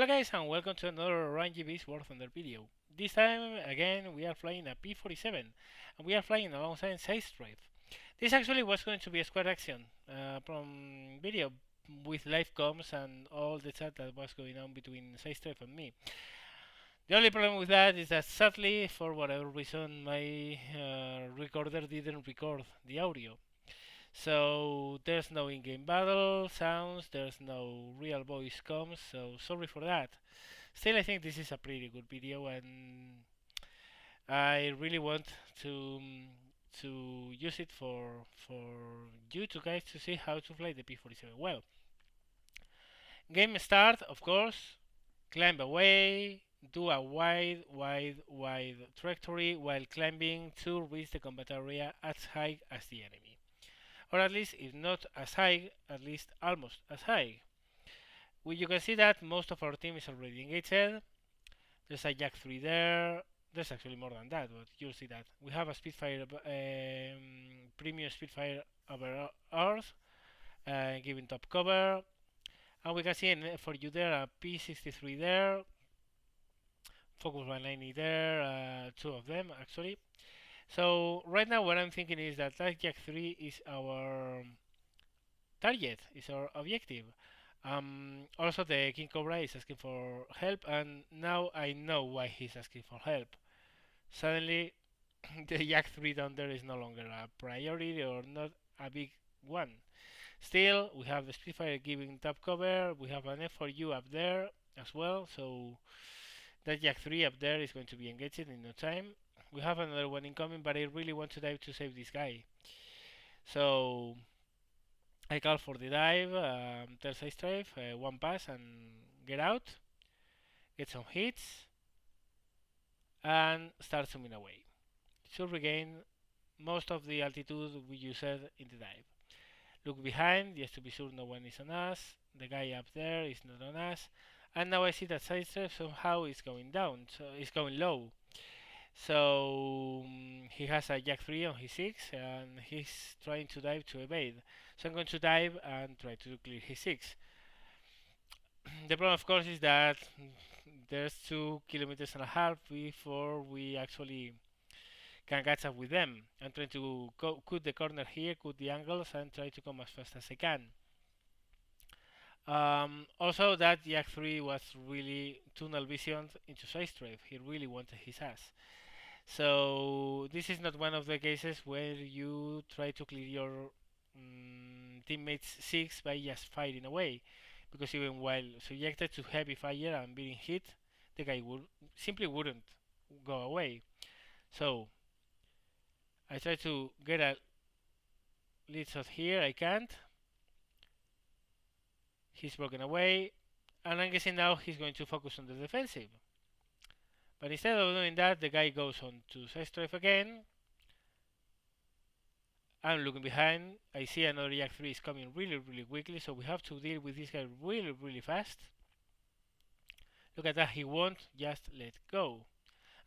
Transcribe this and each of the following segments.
Hello guys and welcome to another RNGB's War Thunder video. This time again we are flying a P47 and we are flying alongside SideStrafe. This actually was going to be a squad action from video with live comms and all the chat that was going on between SideStrafe and me. The only problem with that is that sadly for whatever reason my recorder didn't record the audio. So there's no in-game battle sounds, there's no real voice comms, so sorry for that. Still, I think this is a pretty good video, and I really want to use it for you two guys to see how to fly the P47 well. Game start, of course, climb away, do a wide trajectory while climbing to reach the combat area as high as the enemy. Or at least, if not as high, at least almost as high. Well, you can see that most of our team is already engaged. There's a Jack 3 there. There's actually more than that, but you'll see that. We have a Spitfire, premium Spitfire over Earth, giving top cover. And we can see for you there a P63 there, Focus 190 there, two of them actually. So right now what I'm thinking is that Jack 3 is our target, is our objective. Also the King Cobra is asking for help, and now I know why he's asking for help. Suddenly the Yak 3 down there is no longer a priority or not a big one. Still, we have the Spitfire giving top cover, we have an F4U up there as well, so that Yak 3 up there is going to be engaged in no time. We have another one incoming, but I really want to dive to save this guy. So I call for the dive, tell SideStrafe, one pass and get out, get some hits, and start zooming away. Should regain most of the altitude we used in the dive. Look behind, just to be sure no one is on us. The guy up there is not on us. And now I see that SideStrafe somehow is going down, so it's going low. So he has a Jack 3 on his 6 and he's trying to dive to evade. So I'm going to dive and try to clear his 6. The problem of course is that there's 2.5 kilometers before we actually can catch up with them. I'm trying to cut the corner here, cut the angles and try to come as fast as I can. Also that Jack 3 was really tunnel visioned into SideStrafe. He really wanted his ass. So this is not one of the cases where you try to clear your teammates 6 by just firing away, because even while subjected to heavy fire and being hit, the guy simply wouldn't go away. So I try to get a lead shot here, I can't. He's broken away, and I'm guessing now he's going to focus on the defensive. But instead of doing that, the guy goes on to SideStrafe again. I'm looking behind. I see another Yak 3 is coming really quickly, so we have to deal with this guy really fast. Look at that, he won't just let go.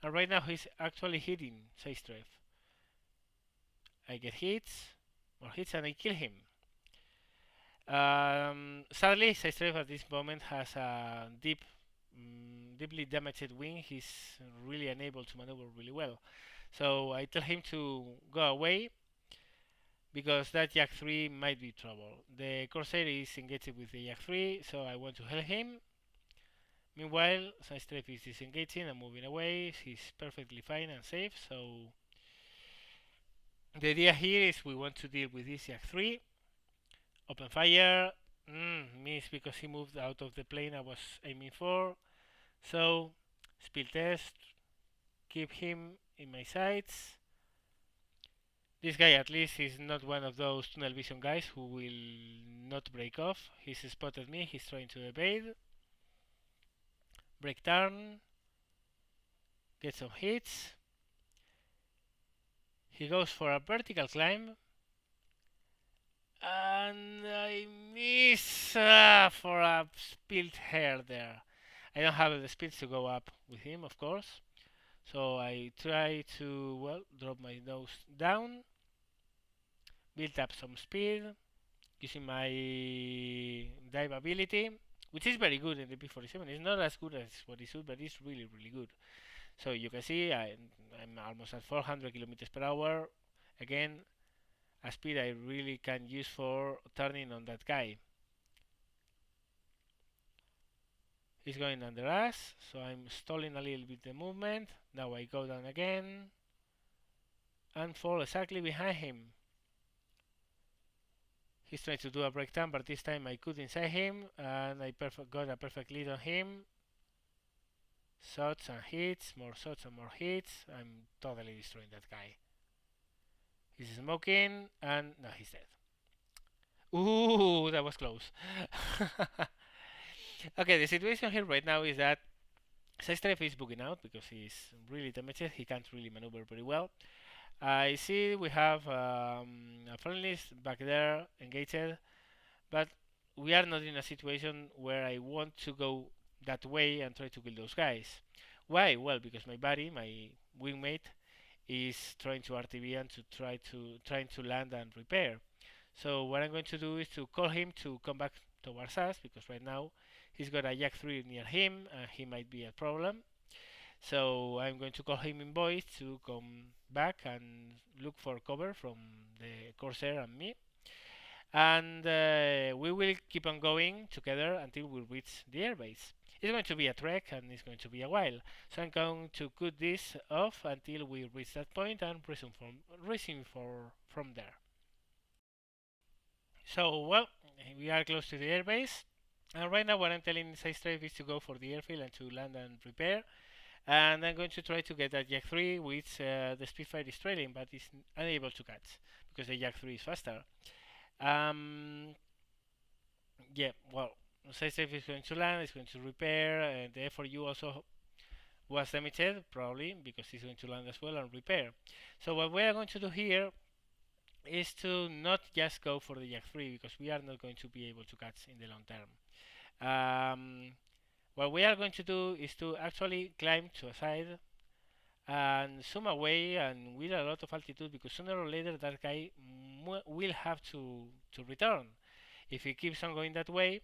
And right now he's actually hitting SideStrafe. I get more hits, and I kill him. Sadly, SideStrafe at this moment has a deeply damaged wing. He's really unable to maneuver really well. So I tell him to go away, because that Yak 3 might be trouble. The Corsair is engaged with the Yak 3, so I want to help him. Meanwhile, SideStrafe is disengaging and moving away. He's perfectly fine and safe, so the idea here is we want to deal with this Yak 3. Open fire. Missed because he moved out of the plane I was aiming for. So, spill test. Keep him in my sights. This guy at least is not one of those tunnel vision guys who will not break off. He's spotted me, he's trying to evade. Break turn. Get some hits. He goes for a vertical climb. And I miss for a spilled hair there. I don't have the speed to go up with him, of course. So I try to, well, drop my nose down, build up some speed, using my dive ability, which is very good in the P47. It's not as good as what it should, but it's really, really good. So you can see I'm almost at 400 kilometers per hour. Again, a speed I really can use for turning on that guy. He's going under us, so I'm stalling a little bit the movement. Now I go down again and fall exactly behind him. He's trying to do a break turn, but this time I could inside him and I got a perfect lead on him. Shots and hits, more shots and more hits. I'm totally destroying that guy. He's smoking and no, he's dead. Ooh, that was close. Okay, the situation here right now is that SideStrafe is bugging out because he's really damaged. He can't really maneuver very well. I see we have a friendly back there engaged, but we are not in a situation where I want to go that way and try to kill those guys. Why? Well, because my buddy, my wingmate, is trying to RTB and trying to land and repair. So what I'm going to do is to call him to come back towards us because right now he's got a Jack 3 near him and he might be a problem. So I'm going to call him in voice to come back and look for cover from the Corsair and me. And we will keep on going together until we reach the airbase. It's going to be a trek and it's going to be a while. So I'm going to cut this off until we reach that point and resume from there. So, well, we are close to the airbase. And right now what I'm telling SideStrafe is to go for the airfield and to land and repair. And I'm going to try to get that Jack 3 which the Spitfire is trailing but is unable to catch because the Jack 3 is faster. Yeah, well, SideStrafe is going to land, it's going to repair, and the F4U also was damaged, probably, because it's going to land as well and repair. So what we are going to do here is to not just go for the Jack 3, because we are not going to be able to catch in the long term. What we are going to do is to actually climb to a side and zoom away and with a lot of altitude, because sooner or later that guy will have to return. If he keeps on going that way,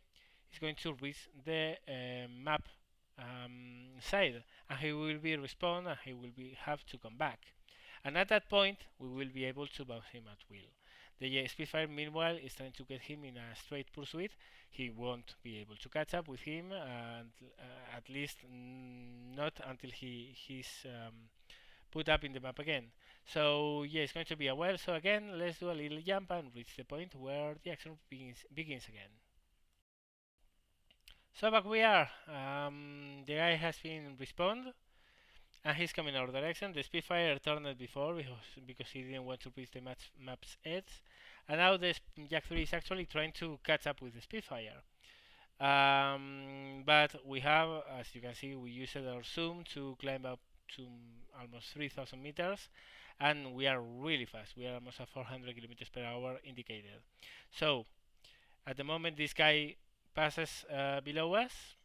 he's going to reach the map side, and he will be respawn and he will have to come back. And at that point, we will be able to bounce him at will. The Spitfire, meanwhile, is trying to get him in a straight pursuit. He won't be able to catch up with him, and at least not until he's put up in the map again. So yeah, it's going to be a while. So again, let's do a little jump and reach the point where the action begins again. So back we are. The guy has been respawned and he's coming our direction. The Spitfire turned before because he didn't want to reach the map's edge, and now the Jack 3 is actually trying to catch up with the Spitfire. But we have, as you can see, we used our zoom to climb up to almost 3,000 meters, and we are really fast. We are almost at 400 kilometers per hour indicated. So at the moment this guy passes below us,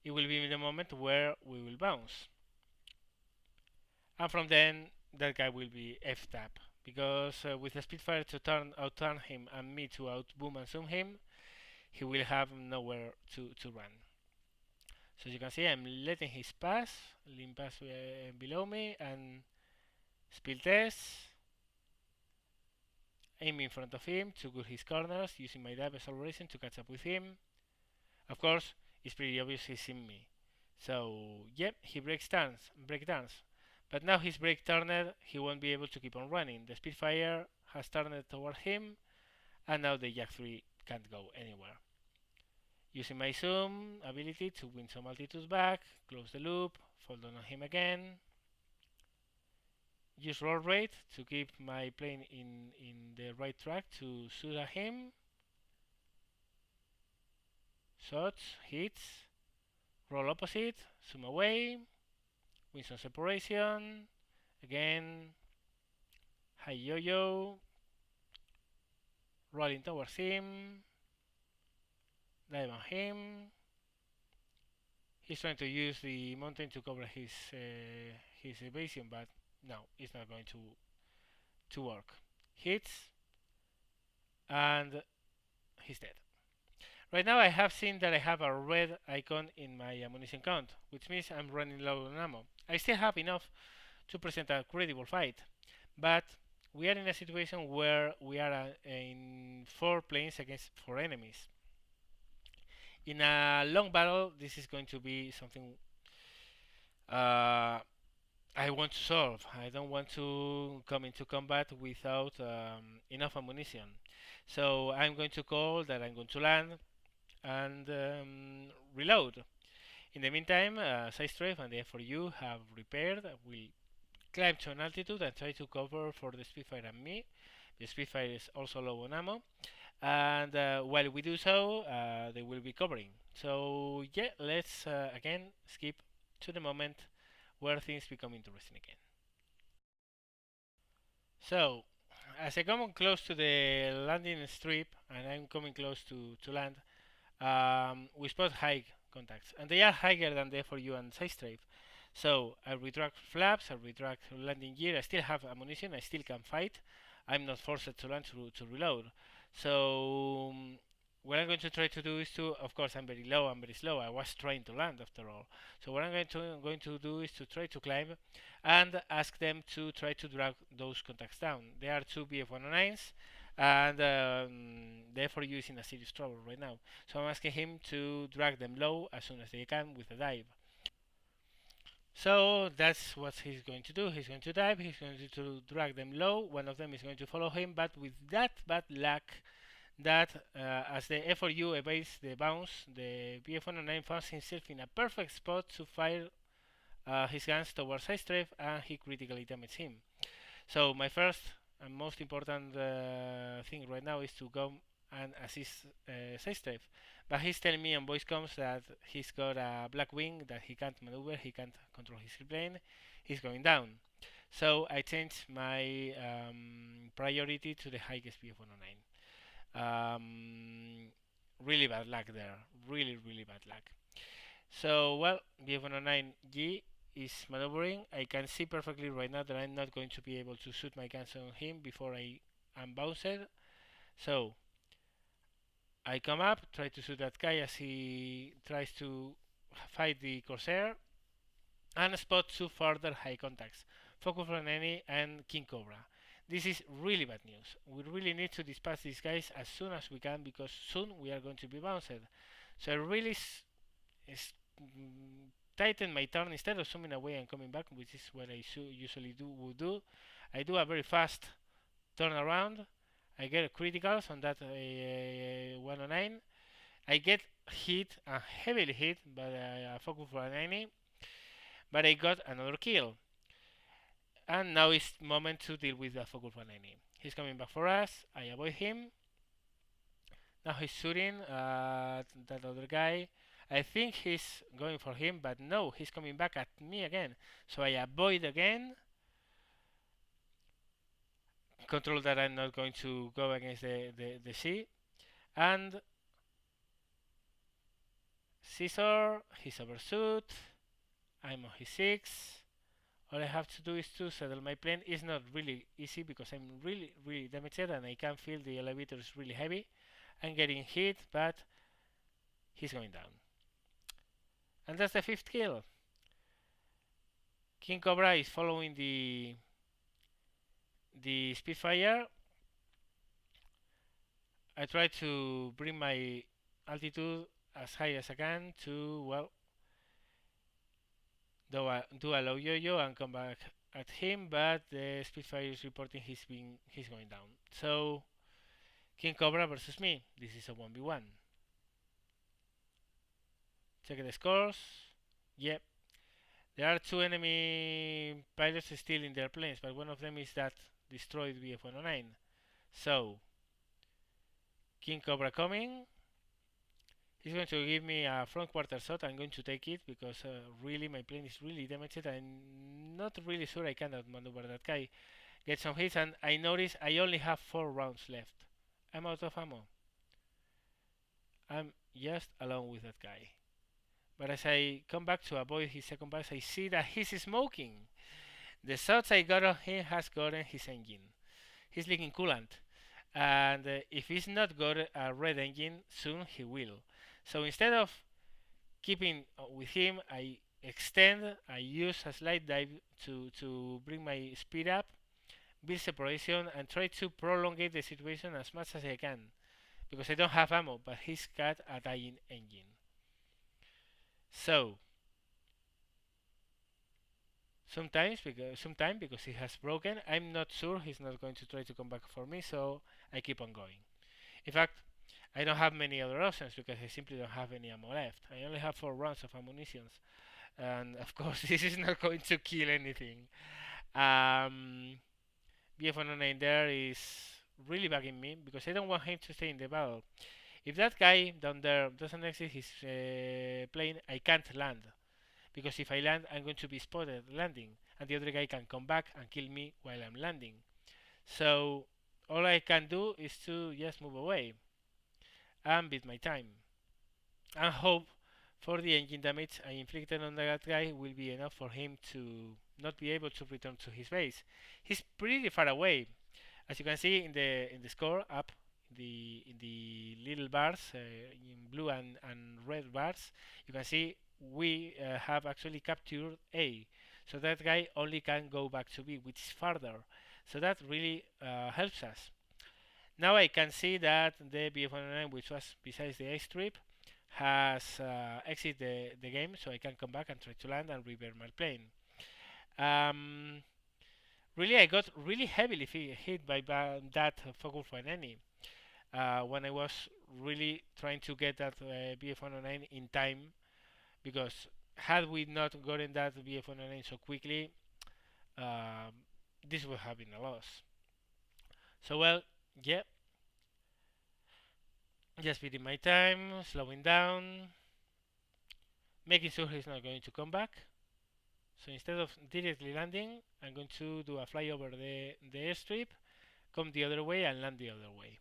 it will be the moment where we will bounce, and from then that guy will be F-tap, because with the Spitfire to outturn him and me to outboom and zoom him, he will have nowhere to run. So as you can see, I'm letting his lean pass below me, and spill test, aim in front of him to cut his corners, using my dive acceleration to catch up with him. Of course, it's pretty obvious he's seen me. So, yep, he break turns. But now he's break turned, he won't be able to keep on running. The Spitfire has turned toward him, and now the Jack 3 can't go anywhere. Using my zoom ability to win some altitude back, close the loop, fall down on him again. Use roll rate to keep my plane in the right track to shoot at him. Shots, hits, roll opposite, zoom away, win some separation, again, high yo-yo, rolling towards him, dive on him. He's trying to use the mountain to cover his evasion, but no, it's not going to work. Hits, and he's dead. Right now I have seen that I have a red icon in my ammunition count, which means I'm running low on ammo. I still have enough to present a credible fight, but we are in a situation where we are in 4 planes against 4 enemies. In a long battle, this is going to be something uh, I want to solve. I don't want to come into combat without enough ammunition. So I'm going to call that I'm going to land and reload. In the meantime, SideStrafe and the F4U have repaired. Will climb to an altitude and try to cover for the Spitfire and me. The Spitfire is also low on ammo, and while we do so, they will be covering. So yeah, let's again skip to the moment where things become interesting again. So, as I come close to the landing strip and I'm coming close to land, we spot high contacts, and they are higher than the F4U and SideStrafe. So I retract flaps, I retract landing gear. I still have ammunition, I still can fight. I'm not forced to land to reload. So what I'm going to try to do is to, of course, I'm very low, I'm very slow. I was trying to land after all. So what I'm going to do is to try to climb and ask them to try to drag those contacts down. There are two BF-109s, and therefore using a serious trouble right now. So I'm asking him to drag them low as soon as they can with a dive. So that's what he's going to do. He's going to dive, he's going to drag them low. One of them is going to follow him, but with that bad luck that as the F4U evades the bounce, the BF-109 finds himself in a perfect spot to fire his guns towards SideStrafe, and he critically damages him. So my first and most important thing right now is to go and assist SideStrafe. But he's telling me on voice comms that he's got a black wing, that he can't maneuver, he can't control his plane, he's going down. So I changed my priority to the highest BF-109. Really bad luck there, really bad luck. So well, BF-109G is maneuvering. I can see perfectly right now that I'm not going to be able to shoot my guns on him before I am bounced. So I come up, try to shoot that guy as he tries to fight the Corsair, and spot two further high contacts, Focus on Any and King Cobra. This is really bad news. We really need to dispatch these guys as soon as we can, because soon we are going to be bounced. So I really tighten my turn. Instead of zooming away and coming back, which is what I usually would do, I do a very fast turnaround. I get criticals on that 109. I get hit, heavily hit by a Focus for an enemy, but I got another kill. And now it's moment to deal with the Focus for an enemy. He's coming back for us. I avoid him. Now he's shooting that other guy. I think he's going for him, but no, he's coming back at me again. So I avoid again. Control that I'm not going to go against the sea. And Scissor, he's overshoot. I'm on his 6. All I have to do is to settle my plane. It's not really easy because I'm really damaged and I can feel the elevator is really heavy. I'm getting hit, but he's going down. And that's the 5th kill. King Cobra is following the Spitfire. I try to bring my altitude as high as I can to, well, do a low yo-yo and come back at him, but the Spitfire is reporting he's going down. So King Cobra versus me. This is a 1v1. Check the scores. Yep. There are 2 enemy pilots still in their planes, but one of them is that destroyed BF-109. So King Cobra coming. He's going to give me a front quarter shot. I'm going to take it because really my plane is really damaged. I'm not really sure I cannot maneuver that guy. Get some hits, and I notice I only have 4 rounds left. I'm out of ammo. I'm just alone with that guy. But as I come back to avoid his second pass, I see that he's smoking. The shots I got on him has gotten his engine. He's leaking coolant. and if he's not got a red engine, soon he will. So instead of keeping with him, I extend, I use a slight dive to bring my speed up, build separation, and try to prolongate the situation as much as I can, because I don't have ammo, but he's got a dying engine. So sometimes because he has broken, I'm not sure he's not going to try to come back for me, so I keep on going. In fact, I don't have many other options because I simply don't have any ammo left. I only have 4 rounds of ammunition, and of course this is not going to kill anything. BF109 there is really bugging me because I don't want him to stay in the battle. If that guy down there doesn't exit his plane, I can't land, because if I land, I'm going to be spotted landing, and the other guy can come back and kill me while I'm landing. So all I can do is to just move away and beat my time, and hope for the engine damage I inflicted on that guy will be enough for him to not be able to return to his base. He's pretty far away, as you can see in the score up in the little bars, in blue and red bars. You can see we have actually captured A, so that guy only can go back to B, which is farther. So that really helps us. Now I can see that the BF109, which was besides the ice strip, has exited the game, so I can come back and try to land and repair my plane. Really, I got really heavily hit by that focus point enemy when I was really trying to get that BF109 in time, because had we not gotten that BF109 so quickly, this would have been a loss. So well, yeah, just beating my time, slowing down, making sure he's not going to come back. So instead of directly landing, I'm going to do a fly over the airstrip, come the other way and land the other way.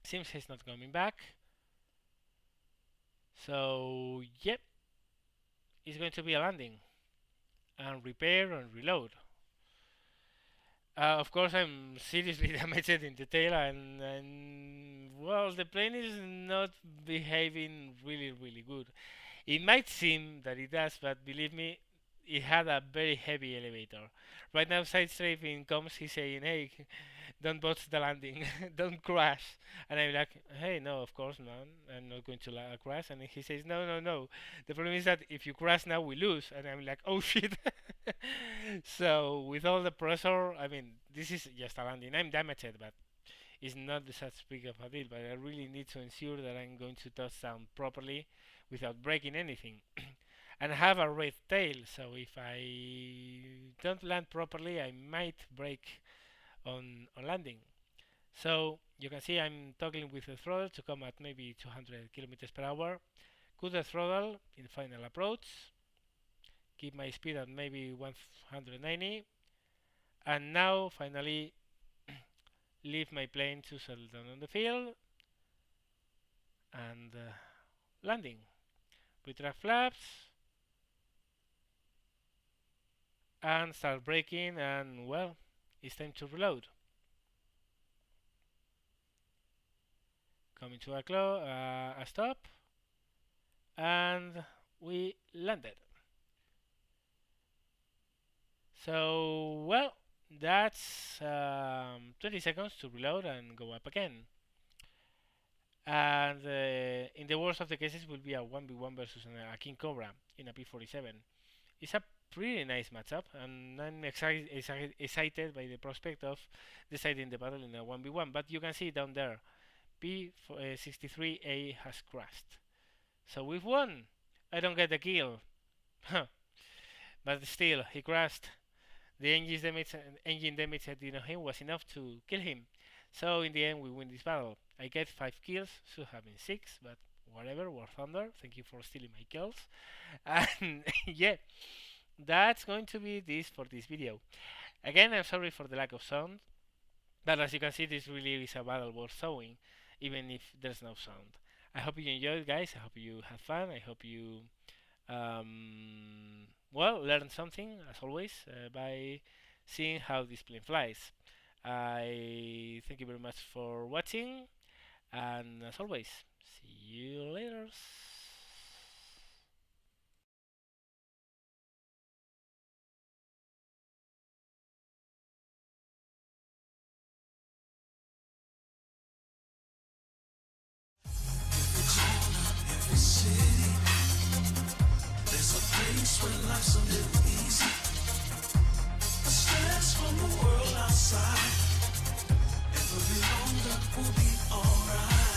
Seems he's not coming back. So yep, it's going to be a landing and repair and reload. Of course, I'm seriously damaged in the tail, and well, the plane is not behaving really good. It might seem that it does, but believe me, it had a very heavy elevator. Right now, SideStrafe comes, he's saying, hey, don't botch the landing, don't crash. And I'm like, hey, no, of course not, I'm not going to crash. And he says, no. The problem is that if you crash now, we lose. And I'm like, oh shit. So, with all the pressure, I mean, this is just a landing. I'm damaged, but it's not such big of a deal. But I really need to ensure that I'm going to touch down properly without breaking anything. And have a red tail, so if I don't land properly, I might break on landing. So you can see I'm toggling with the throttle to come at maybe 200 kilometers per hour. Cut the throttle in final approach. Keep my speed at maybe 190. And now finally leave my plane to settle down on the field and landing. Retract flaps and start braking, and well, it's time to reload. Coming to a stop, and we landed. So well, that's 20 seconds to reload and go up again. And in the worst of the cases will be a 1v1 versus a King Cobra in a P47. It's a pretty nice matchup, and I'm excited by the prospect of deciding the battle in a 1v1. But you can see down there, P63A has crashed. So we've won. I don't get the kill. But still, he crashed. The engine damage I did on him was enough to kill him. So in the end, we win this battle. I get 5 kills, should have been 6, but whatever, War Thunder. Thank you for stealing my kills. And yeah, that's going to be this for this video. Again, I'm sorry for the lack of sound, but as you can see, this really is a battle worth showing, even if there's no sound. I hope you enjoyed, guys. I hope you had fun. I hope you well, learn something as always by seeing how this plane flies. I think thank you very much for watching, and as always, see you later. Every city, there's a place where life's a little easy. A stress from the world outside. Never be longer, we'll be alright.